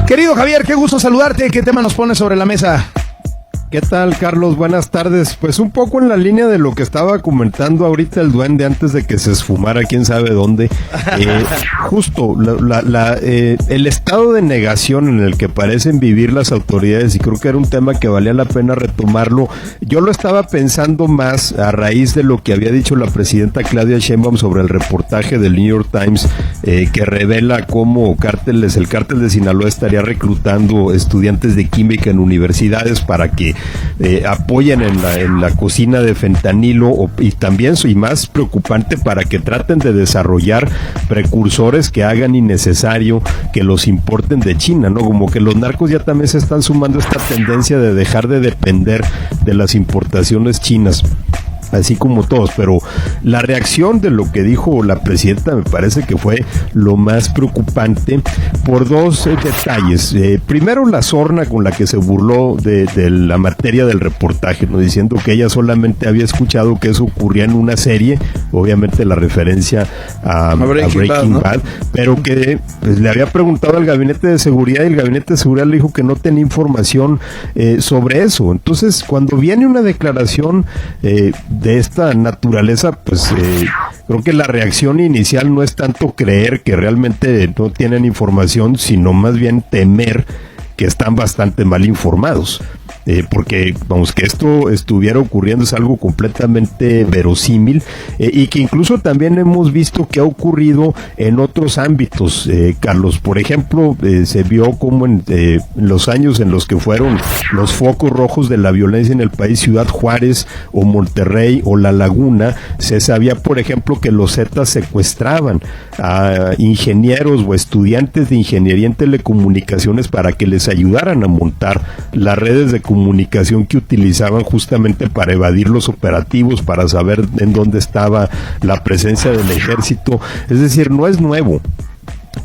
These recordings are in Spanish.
Querido Javier, qué gusto saludarte. ¿Qué tema nos pones sobre la mesa? ¿Qué tal, Carlos? Buenas tardes. Pues un poco en la línea de lo que estaba comentando ahorita el duende antes de que se esfumara quién sabe dónde. Justo el estado de negación en el que parecen vivir las autoridades, y creo que era un tema que valía la pena retomarlo. Yo lo estaba pensando más a raíz de lo que había dicho la presidenta Claudia Sheinbaum sobre el reportaje del New York Times que revela cómo el cártel de Sinaloa estaría reclutando estudiantes de química en universidades para que apoyen en la cocina de fentanilo, y también, y más preocupante, para que traten de desarrollar precursores que hagan innecesario que los importen de China, ¿no? Como que los narcos ya también se están sumando a esta tendencia de dejar de depender de las importaciones chinas, así como todos. Pero la reacción de lo que dijo la presidenta me parece que fue lo más preocupante por dos detalles. Primero, la sorna con la que se burló de la materia del reportaje, ¿no? Diciendo que ella solamente había escuchado que eso ocurría en una serie, obviamente la referencia a Breaking Bad, pero que pues, le había preguntado al gabinete de seguridad, y el gabinete de seguridad le dijo que no tenía información sobre eso. Entonces, cuando viene una declaración de esta naturaleza, pues creo que la reacción inicial no es tanto creer que realmente no tienen información, sino más bien temer que están bastante mal informados. Porque, vamos, que esto estuviera ocurriendo es algo completamente verosímil, y que incluso también hemos visto que ha ocurrido en otros ámbitos, Carlos. Por ejemplo, se vio como en los años en los que fueron los focos rojos de la violencia en el país, Ciudad Juárez o Monterrey o La Laguna, se sabía, por ejemplo, que los Zetas secuestraban a ingenieros o estudiantes de ingeniería en telecomunicaciones para que les ayudaran a montar las redes de comunicación que utilizaban justamente para evadir los operativos, para saber en dónde estaba la presencia del ejército. Es decir, no es nuevo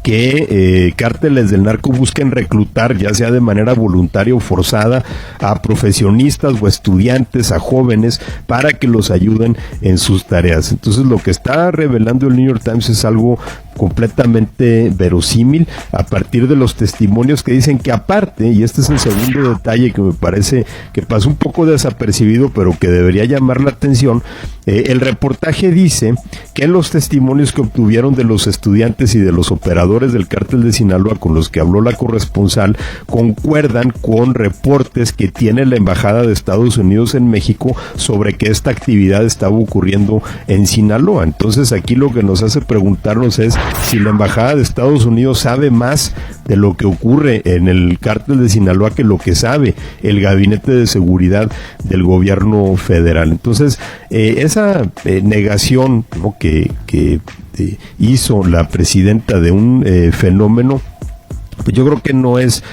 que cárteles del narco busquen reclutar, ya sea de manera voluntaria o forzada, a profesionistas o estudiantes, a jóvenes, para que los ayuden en sus tareas. Entonces, lo que está revelando el New York Times es algo completamente verosímil, a partir de los testimonios que dicen que, aparte, y este es el segundo detalle que me parece que pasa un poco desapercibido, pero que debería llamar la atención, el reportaje dice que los testimonios que obtuvieron de los estudiantes y de los operadores del cártel de Sinaloa con los que habló la corresponsal concuerdan con reportes que tiene la Embajada de Estados Unidos en México sobre que esta actividad estaba ocurriendo en Sinaloa. Entonces, aquí lo que nos hace preguntarnos es si la Embajada de Estados Unidos sabe más de lo que ocurre en el cártel de Sinaloa que lo que sabe el Gabinete de Seguridad del gobierno federal. Entonces, esa negación, ¿no?, que hizo la presidenta de un fenómeno, pues yo creo que no es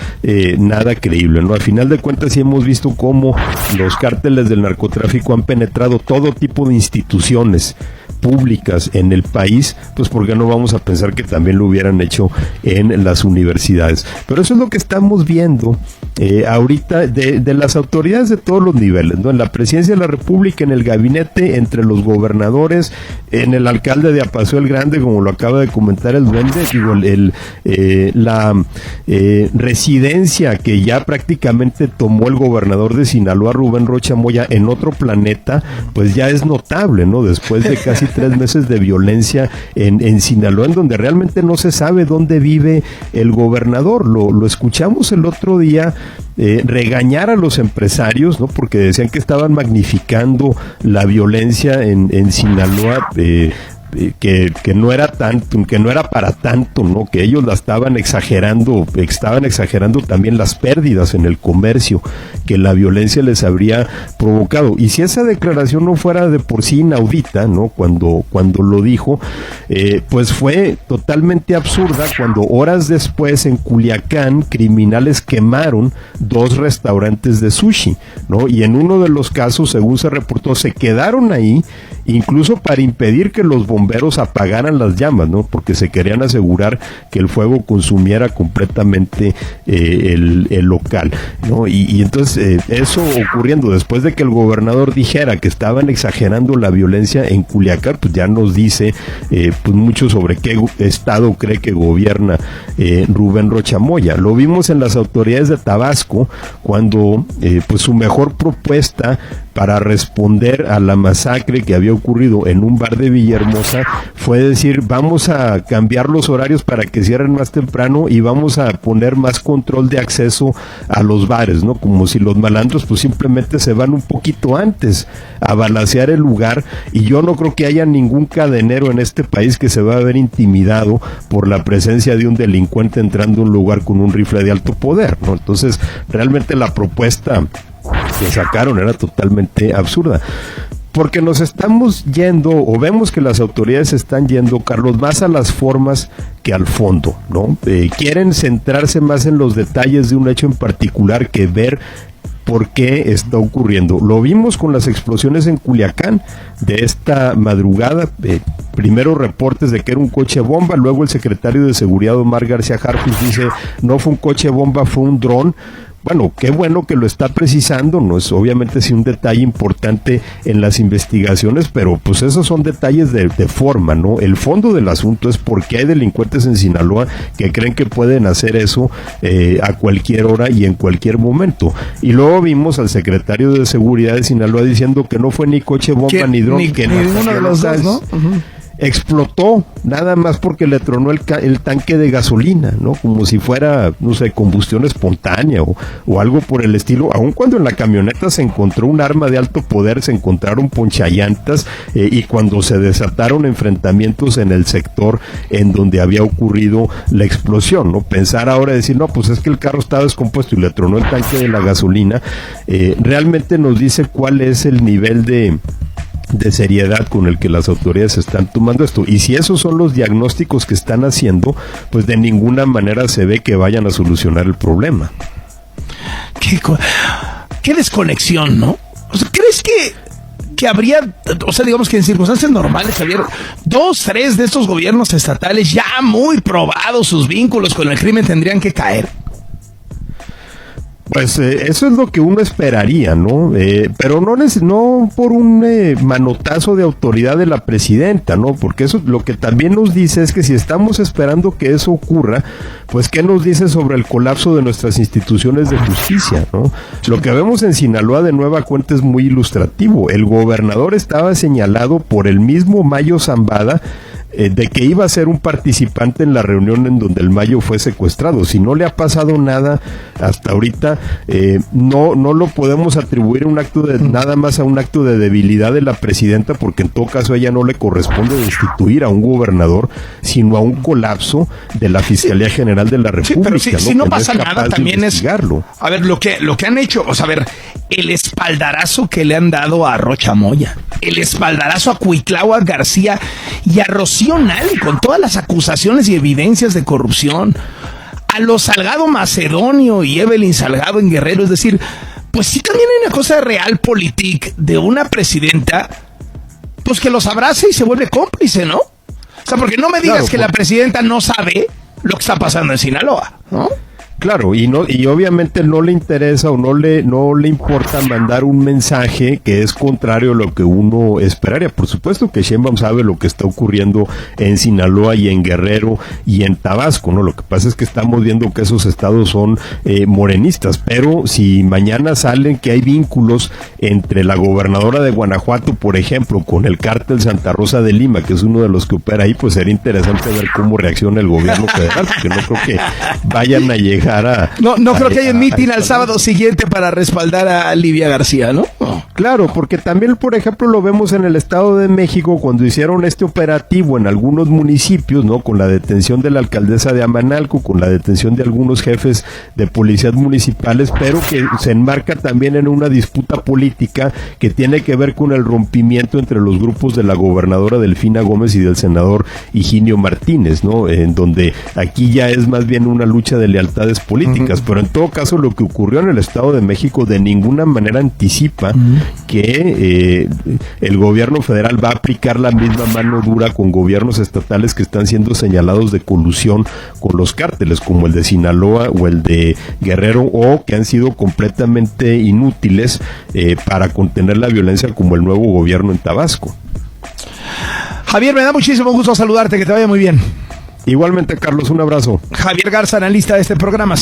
nada creíble, ¿no? Al final de cuentas, sí hemos visto cómo los cárteles del narcotráfico han penetrado todo tipo de instituciones públicas en el país, pues ¿por qué no vamos a pensar que también lo hubieran hecho en las universidades? Pero eso es lo que estamos viendo ahorita de las autoridades de todos los niveles, ¿no? En la presidencia de la República, en el gabinete, entre los gobernadores, en el alcalde de Apaseo el Grande, como lo acaba de comentar el duende, digo, la residencia que ya prácticamente tomó el gobernador de Sinaloa, Rubén Rocha Moya, en otro planeta, pues ya es notable, ¿no? Después de casi 3 meses de violencia en Sinaloa, en donde realmente no se sabe dónde vive el gobernador. Lo escuchamos el otro día regañar a los empresarios, ¿no? Porque decían que estaban magnificando la violencia en Sinaloa, que no era tanto, que no era para tanto, ¿no? Que ellos la estaban exagerando también las pérdidas en el comercio que la violencia les habría provocado. Y si esa declaración no fuera de por sí inaudita, ¿no?, cuando lo dijo, pues fue totalmente absurda cuando horas después en Culiacán criminales quemaron 2 restaurantes de sushi, ¿no? Y en uno de los casos, según se reportó, se quedaron ahí incluso para impedir que los bomberos apagaran las llamas, ¿no? Porque se querían asegurar que el fuego consumiera completamente el local, ¿no? Y entonces eso ocurriendo después de que el gobernador dijera que estaban exagerando la violencia en Culiacán, pues ya nos dice pues mucho sobre qué estado cree que gobierna Rubén Rocha Moya. Lo vimos en las autoridades de Tabasco cuando pues su mejor propuesta para responder a la masacre que había ocurrido en un bar de Villahermosa fue decir, vamos a cambiar los horarios para que cierren más temprano y vamos a poner más control de acceso a los bares, ¿no? Como si los malandros pues simplemente se van un poquito antes a balacear el lugar, y yo no creo que haya ningún cadenero en este país que se va a ver intimidado por la presencia de un delincuente entrando a un lugar con un rifle de alto poder, ¿no? Entonces, realmente la propuesta que sacaron era totalmente absurda, porque nos estamos yendo, o vemos que las autoridades están yendo, Carlos, más a las formas que al fondo, ¿no? Quieren centrarse más en los detalles de un hecho en particular que ver por qué está ocurriendo. Lo vimos con las explosiones en Culiacán de esta madrugada, primero reportes de que era un coche bomba, luego el secretario de Seguridad Omar García Harfuch dice, no fue un coche bomba, fue un dron. Bueno, qué bueno que lo está precisando, no es obviamente sí un detalle importante en las investigaciones, pero pues esos son detalles de forma, ¿no? El fondo del asunto es por qué hay delincuentes en Sinaloa que creen que pueden hacer eso a cualquier hora y en cualquier momento. Y luego vimos al secretario de Seguridad de Sinaloa diciendo que no fue ni coche bomba ni dron, que ninguno de los dos, ¿no? Uh-huh. Explotó nada más porque le tronó el tanque de gasolina, ¿no? Como si fuera, no sé, combustión espontánea o algo por el estilo. Aun cuando en la camioneta se encontró un arma de alto poder, se encontraron ponchallantas y cuando se desataron enfrentamientos en el sector en donde había ocurrido la explosión, ¿no? Pensar ahora decir, no, pues es que el carro estaba descompuesto y le tronó el tanque de la gasolina, realmente nos dice cuál es el nivel de seriedad con el que las autoridades están tomando esto, y si esos son los diagnósticos que están haciendo, pues de ninguna manera se ve que vayan a solucionar el problema. Qué desconexión, ¿no? O sea, ¿crees que habría, o sea, digamos que en circunstancias normales, Javier, 2, 3 de estos gobiernos estatales ya muy probados sus vínculos con el crimen tendrían que caer? Pues eso es lo que uno esperaría, ¿no? Pero no por un manotazo de autoridad de la presidenta, ¿no? Porque eso lo que también nos dice es que si estamos esperando que eso ocurra, pues ¿qué nos dice sobre el colapso de nuestras instituciones de justicia, ¿no? Lo que vemos en Sinaloa de nueva cuenta es muy ilustrativo. El gobernador estaba señalado por el mismo Mayo Zambada de que iba a ser un participante en la reunión en donde el Mayo fue secuestrado. Si no le ha pasado nada hasta ahorita, no lo podemos atribuir nada más a un acto de debilidad de la presidenta, porque en todo caso a ella no le corresponde destituir a un gobernador, sino a un colapso de la Fiscalía General de la República. Sí, pero si no pasa nada, también es, a ver, lo que han hecho, o sea, a ver, el espaldarazo que le han dado a Rocha Moya, el espaldarazo a Cuitláhuac García y a Rocío Nale con todas las acusaciones y evidencias de corrupción, a los Salgado Macedonio y Evelyn Salgado en Guerrero, es decir, pues sí también hay una cosa de realpolitik de una presidenta, pues que los abrace y se vuelve cómplice, ¿no? O sea, porque no me digas que la presidenta no sabe lo que está pasando en Sinaloa, ¿no? Claro, y obviamente no le interesa o no le importa mandar un mensaje que es contrario a lo que uno esperaría. Por supuesto que Sheinbaum sabe lo que está ocurriendo en Sinaloa y en Guerrero y en Tabasco, ¿no? Lo que pasa es que estamos viendo que esos estados son morenistas, pero si mañana salen que hay vínculos entre la gobernadora de Guanajuato, por ejemplo, con el cártel Santa Rosa de Lima, que es uno de los que opera ahí, pues sería interesante ver cómo reacciona el gobierno federal, porque no creo que vayan a llegar No creo que haya un mitin al sábado siguiente para respaldar a Livia García, ¿no? Claro, porque también, por ejemplo, lo vemos en el Estado de México cuando hicieron este operativo en algunos municipios, ¿no? Con la detención de la alcaldesa de Amanalco, con la detención de algunos jefes de policías municipales, pero que se enmarca también en una disputa política que tiene que ver con el rompimiento entre los grupos de la gobernadora Delfina Gómez y del senador Higinio Martínez, ¿no? En donde aquí ya es más bien una lucha de lealtades decisiones políticas, pero en todo caso lo que ocurrió en el Estado de México de ninguna manera anticipa que el gobierno federal va a aplicar la misma mano dura con gobiernos estatales que están siendo señalados de colusión con los cárteles, como el de Sinaloa o el de Guerrero, o que han sido completamente inútiles para contener la violencia, como el nuevo gobierno en Tabasco. Javier, me da muchísimo gusto saludarte, que te vaya muy bien. Igualmente, Carlos, un abrazo. Javier Garza, analista de este programa.